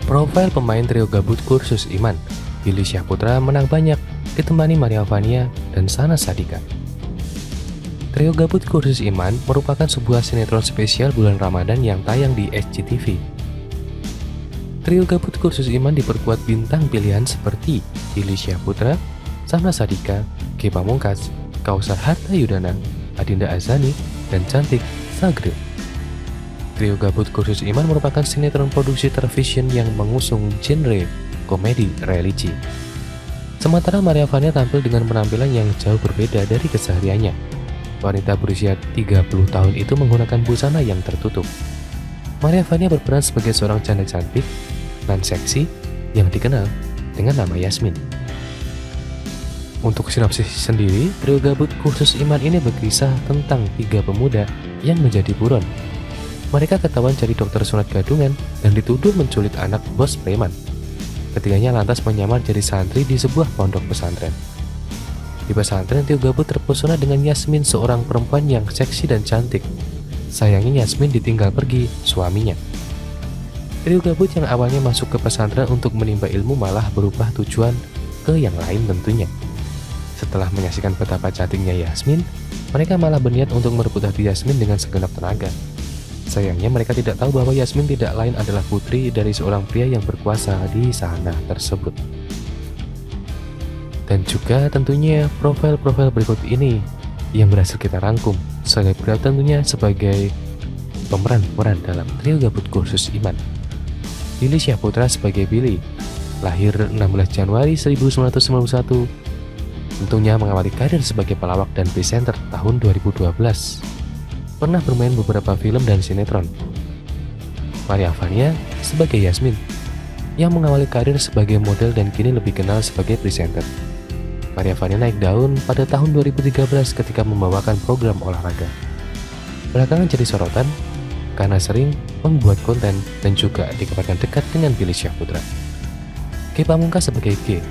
Profil pemain trio gabut kursus Iman, Billy Syahputra menang banyak, ditemani Maria Vania dan Sana Sadika. Trio gabut kursus Iman merupakan sebuah sinetron spesial bulan Ramadan yang tayang di SCTV. Trio gabut kursus Iman diperkuat bintang pilihan seperti Billy Syahputra, Sana Sadika, Ge Pamungkas, Kausar Hartayudana, Adinda Azani, dan Cantik Sagril. Trio gabut kursus Iman merupakan sinetron produksi television yang mengusung genre komedi religi. Sementara Maria Vania tampil dengan penampilan yang jauh berbeda dari kesehariannya. Wanita berusia 30 tahun itu menggunakan busana yang tertutup. Maria Vania berperan sebagai seorang janda cantik dan seksi yang dikenal dengan nama Yasmin. Untuk sinopsis sendiri, trio gabut kursus Iman ini berkisah tentang 3 pemuda yang menjadi buron. Mereka ketahuan jadi dokter sunat gadungan dan dituduh menculik anak bos preman. Ketiganya lantas menyamar jadi santri di sebuah pondok pesantren. Di pesantren, trio gabut terpesona dengan Yasmin, seorang perempuan yang seksi dan cantik. Sayangnya Yasmin ditinggal pergi suaminya. Trio gabut yang awalnya masuk ke pesantren untuk menimba ilmu malah berubah tujuan ke yang lain tentunya. Setelah menyaksikan betapa cantiknya Yasmin, mereka malah berniat untuk merebut hati Yasmin dengan segenap tenaga. Sayangnya mereka tidak tahu bahwa Yasmin tidak lain adalah putri dari seorang pria yang berkuasa di sana tersebut. Dan juga tentunya profil-profil berikut ini yang berhasil kita rangkum selebgram tentunya sebagai pemeran-pemeran dalam trio gabut kursus Iman. Billy Syahputra sebagai Billy, lahir 16 Januari 1991, tentunya mengawali karir sebagai pelawak dan presenter tahun 2012. Pernah bermain beberapa film dan sinetron. Maria Vania sebagai Yasmin, yang mengawali karir sebagai model dan kini lebih kenal sebagai presenter. Maria Vania naik daun pada tahun 2013 ketika membawakan program olahraga. Belakangan jadi sorotan karena sering membuat konten dan juga dikabarkan dekat dengan Billy Syahputra. Ge Pamungkas sebagai Ge,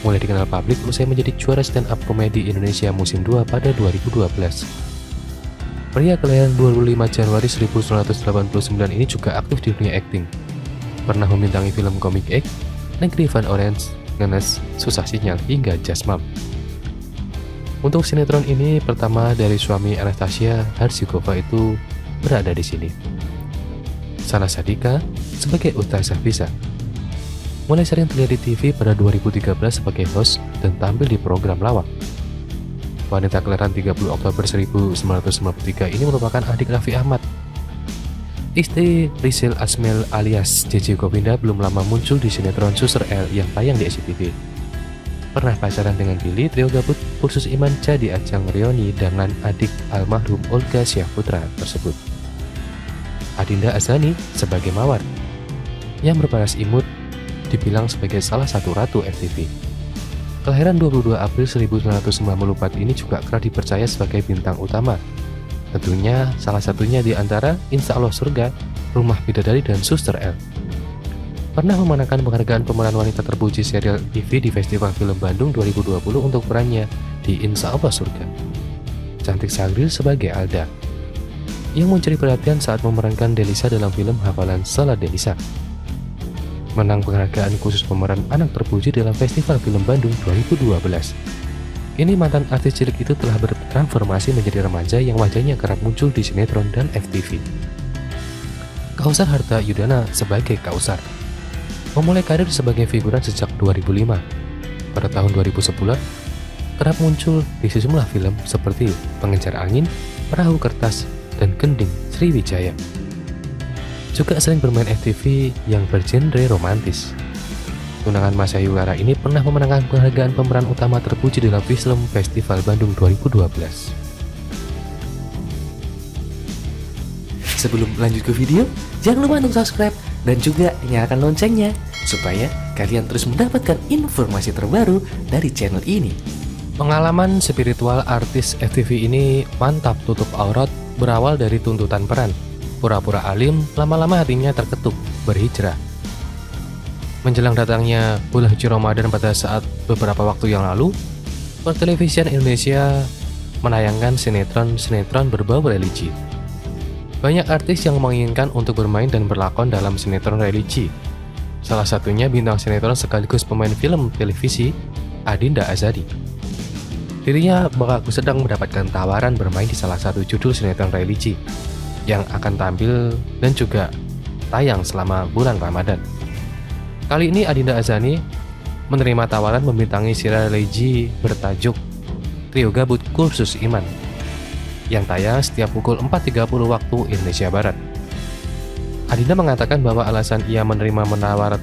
mulai dikenal publik usai menjadi juara stand up komedi Indonesia musim 2 pada 2012. Pria kelahiran 25 Januari 1989 ini juga aktif di dunia akting. Pernah membintangi film komik X, Negeri Van Orange, Ngenes, Susah Sinyal, hingga Jasmam. Untuk sinetron ini pertama dari suami Anastasia Harsikova itu berada di sini. Sana Sadika sebagai Ustazah Bisa. Mulai sering terlihat di TV pada 2013 sebagai host dan tampil di program lawak. Wanita kelahiran 30 Oktober 1993 ini merupakan adik Raffi Ahmad. Istri Rizal Asmel alias JJ Govinda belum lama muncul di sinetron Suster L yang tayang di SCTV. Pernah pacaran dengan Billy, trio gabut kursus Iman jadi ajang reuni dengan adik almarhum Olga Syahputra tersebut. Adinda Azani sebagai Mawar, yang berparas imut dibilang sebagai salah satu ratu FTV. Kelahiran 22 April 1994 ini juga kerap dipercaya sebagai bintang utama. Tentunya salah satunya di antara Insya Allah Surga, Rumah Bidadari, dan Suster L. Pernah memenangkan penghargaan pemeran wanita terpuji serial TV di Festival Film Bandung 2020 untuk perannya di Insya Allah Surga. Cantik Sagril sebagai Alda, yang mencuri perhatian saat memerankan Delisa dalam film Hafalan Salat Delisa. Menang penghargaan khusus pemeran anak terpuji dalam Festival Film Bandung 2012. Kini mantan artis cilik itu telah bertransformasi menjadi remaja yang wajahnya kerap muncul di sinetron dan FTV. Kausar Hartayudana sebagai Kausar, memulai karir sebagai figuran sejak 2005. Pada tahun 2010, kerap muncul di sejumlah film seperti Pengejar Angin, Perahu Kertas, dan Gending Sriwijaya. Juga sering bermain FTV yang bergenre romantis. Tunangan Mas Ayu Lara ini pernah memenangkan penghargaan pemeran utama terpuji dalam film Festival Bandung 2012. Sebelum lanjut ke video, jangan lupa untuk subscribe dan juga nyalakan loncengnya supaya kalian terus mendapatkan informasi terbaru dari channel ini. Pengalaman spiritual artis FTV ini mantap tutup aurat berawal dari tuntutan peran. Pura-pura alim, lama-lama hatinya terketuk, berhijrah. Menjelang datangnya bulan suci Ramadan pada saat beberapa waktu yang lalu, Pertelevisian Indonesia menayangkan sinetron-sinetron berbau religi. Banyak artis yang menginginkan untuk bermain dan berlakon dalam sinetron religi. Salah satunya bintang sinetron sekaligus pemain film televisi, Adinda Azadi. Dirinya mengaku sedang mendapatkan tawaran bermain di salah satu judul sinetron religi yang akan tampil dan juga tayang selama bulan Ramadan. Kali ini Adinda Azani menerima tawaran membintangi serial religi bertajuk Trio Gabut Kursus Iman yang tayang setiap pukul 4.30 waktu Indonesia Barat. Adinda mengatakan bahwa alasan ia menerima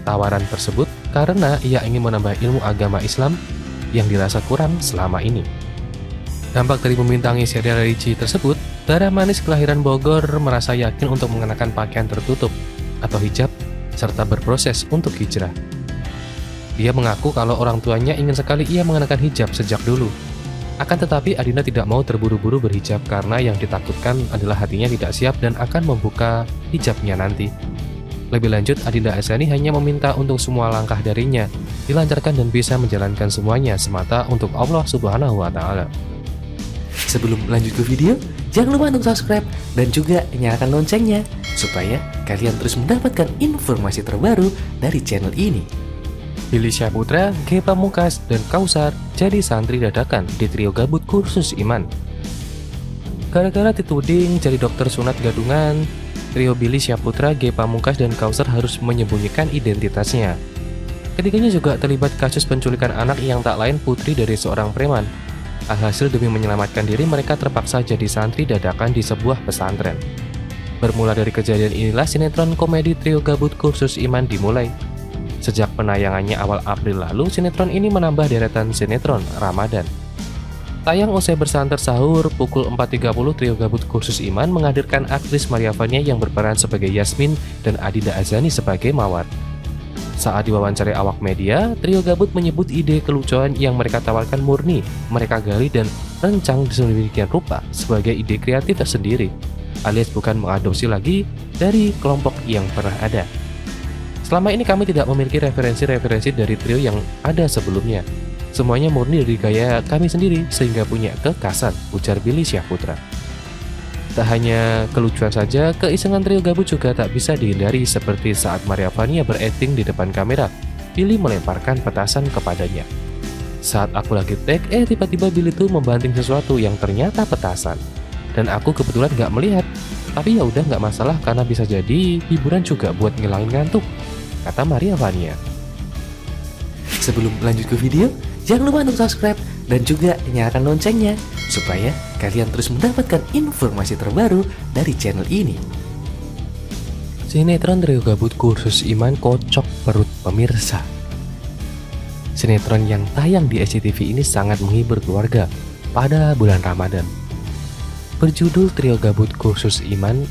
tawaran tersebut karena ia ingin menambah ilmu agama Islam yang dirasa kurang selama ini. Dampak dari membintangi serial religi tersebut, Dara Manis kelahiran Bogor merasa yakin untuk mengenakan pakaian tertutup atau hijab serta berproses untuk hijrah. Dia mengaku kalau orang tuanya ingin sekali ia mengenakan hijab sejak dulu. Akan tetapi Adinda tidak mau terburu-buru berhijab karena yang ditakutkan adalah hatinya tidak siap dan akan membuka hijabnya nanti. Lebih lanjut, Adinda Azani hanya meminta untuk semua langkah darinya dilancarkan dan bisa menjalankan semuanya semata untuk Allah Subhanahu wa Ta'ala. Sebelum lanjut ke video, jangan lupa untuk subscribe dan juga nyalakan loncengnya supaya kalian terus mendapatkan informasi terbaru dari channel ini. Billy Syahputra, Ge Pamungkas, dan Kausar jadi santri dadakan di Trio Gabut Kursus Iman. Gara-gara dituding jadi dokter sunat gadungan, trio Billy Syahputra, Ge Pamungkas, dan Kausar harus menyembunyikan identitasnya. Ketiganya juga terlibat kasus penculikan anak yang tak lain putri dari seorang preman. Alhasil demi menyelamatkan diri mereka terpaksa jadi santri dadakan di sebuah pesantren. Bermula dari kejadian inilah sinetron komedi Trio Gabut Kursus Iman dimulai. Sejak penayangannya awal April lalu, sinetron ini menambah deretan sinetron Ramadan. Tayang usai bersanter sahur pukul 4.30, Trio Gabut Kursus Iman menghadirkan aktris Maria Vania yang berperan sebagai Yasmin dan Adinda Azani sebagai Mawar. Saat diwawancarai awak media, Trio Gabut menyebut ide kelucuan yang mereka tawarkan murni, mereka gali dan rencang sedemikian rupa sebagai ide kreatif tersendiri, alias bukan mengadopsi lagi dari kelompok yang pernah ada. Selama ini kami tidak memiliki referensi-referensi dari trio yang ada sebelumnya. Semuanya murni dari gaya kami sendiri sehingga punya kekasan, ujar Billy Syahputra. Tak hanya kelucuan saja, keisengan Trio Gabut juga tak bisa dihindari seperti saat Maria Vania berakting di depan kamera. Billy melemparkan petasan kepadanya. Saat aku lagi take, tiba-tiba Billy tuh membanting sesuatu yang ternyata petasan. Dan aku kebetulan gak melihat. Tapi ya udah gak masalah karena bisa jadi hiburan juga buat ngilangin ngantuk, kata Maria Vania. Sebelum lanjut ke video, jangan lupa untuk subscribe dan juga nyalakan loncengnya supaya kalian terus mendapatkan informasi terbaru dari channel ini. Sinetron Trio Gabut Kursus Iman kocok perut pemirsa. Sinetron yang tayang di SCTV ini sangat menghibur keluarga pada bulan Ramadan. Berjudul Trio Gabut Kursus Iman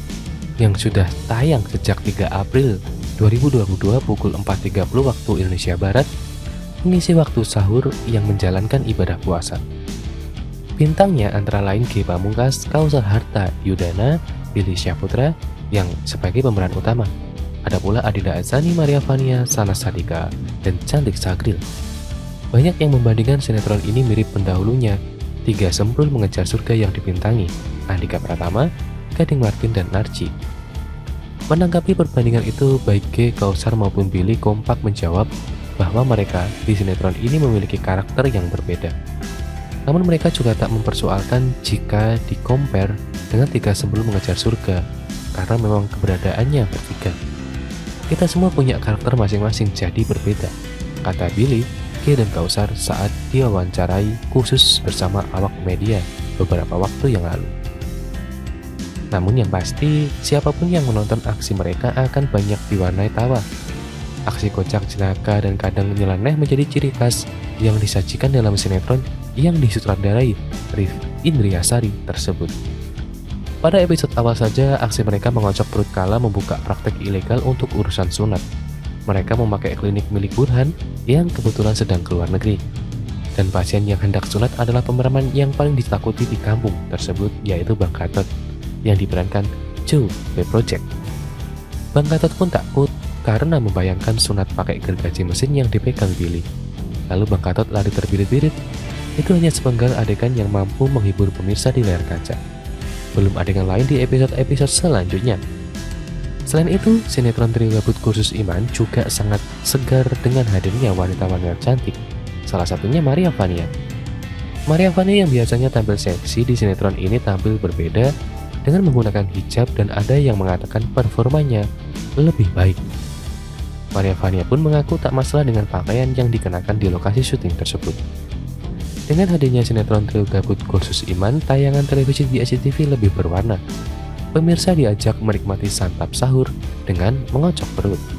yang sudah tayang sejak 3 April 2022 pukul 4.30 waktu Indonesia Barat, mengisi waktu sahur yang menjalankan ibadah puasa. Bintangnya antara lain Ge Pamungkas, Kausar Harta Yudana, Billy Syahputra yang sebagai pemeran utama. Ada pula Adinda Azani, Maria Vania, Sana Sadika, dan Cantik Sagril. Banyak yang membandingkan sinetron ini mirip pendahulunya, Tiga Semprul Mengejar Surga yang dibintangi Andika Pratama, Gading Martin, dan Narji. Menanggapi perbandingan itu, baik Ge, Kausar maupun Billy kompak menjawab bahwa mereka di sinetron ini memiliki karakter yang berbeda. Namun mereka juga tak mempersoalkan jika di-compare dengan Tiga Sebelum Mengejar Surga, karena memang keberadaannya bertiga. Kita semua punya karakter masing-masing jadi berbeda, kata Billy, Ge, dan Kausar saat diwawancarai khusus bersama awak media beberapa waktu yang lalu. Namun yang pasti, siapapun yang menonton aksi mereka akan banyak diwarnai tawa. Aksi kocak, celaka, dan kadang nyeleneh menjadi ciri khas yang disajikan dalam sinetron yang disutradarai Rif Indriasari tersebut. Pada episode awal saja, aksi mereka mengocok perut kala membuka praktek ilegal untuk urusan sunat. Mereka memakai klinik milik Burhan yang kebetulan sedang keluar negeri. Dan pasien yang hendak sunat adalah pemeran yang paling ditakuti di kampung tersebut, yaitu Bang Gatot, yang diperankan Joe The Project. Bang Gatot pun takut karena membayangkan sunat pakai gergaji mesin yang dipegang Billy. Lalu Bang Gatot lari terbirit-birit. Itu hanya sepenggal adegan yang mampu menghibur pemirsa di layar kaca. Belum adegan lain di episode-episode selanjutnya. Selain itu, sinetron Trio Gabut Kursus Iman juga sangat segar dengan hadirnya wanita-wanita cantik. Salah satunya Maria Vania. Maria Vania yang biasanya tampil seksi di sinetron ini tampil berbeda dengan menggunakan hijab dan ada yang mengatakan performanya lebih baik. Maria Vania pun mengaku tak masalah dengan pakaian yang dikenakan di lokasi syuting tersebut. Dengan hadirnya sinetron Trio Gabut Kursus Iman, tayangan televisi di SCTV lebih berwarna. Pemirsa diajak menikmati santap sahur dengan mengocok perut.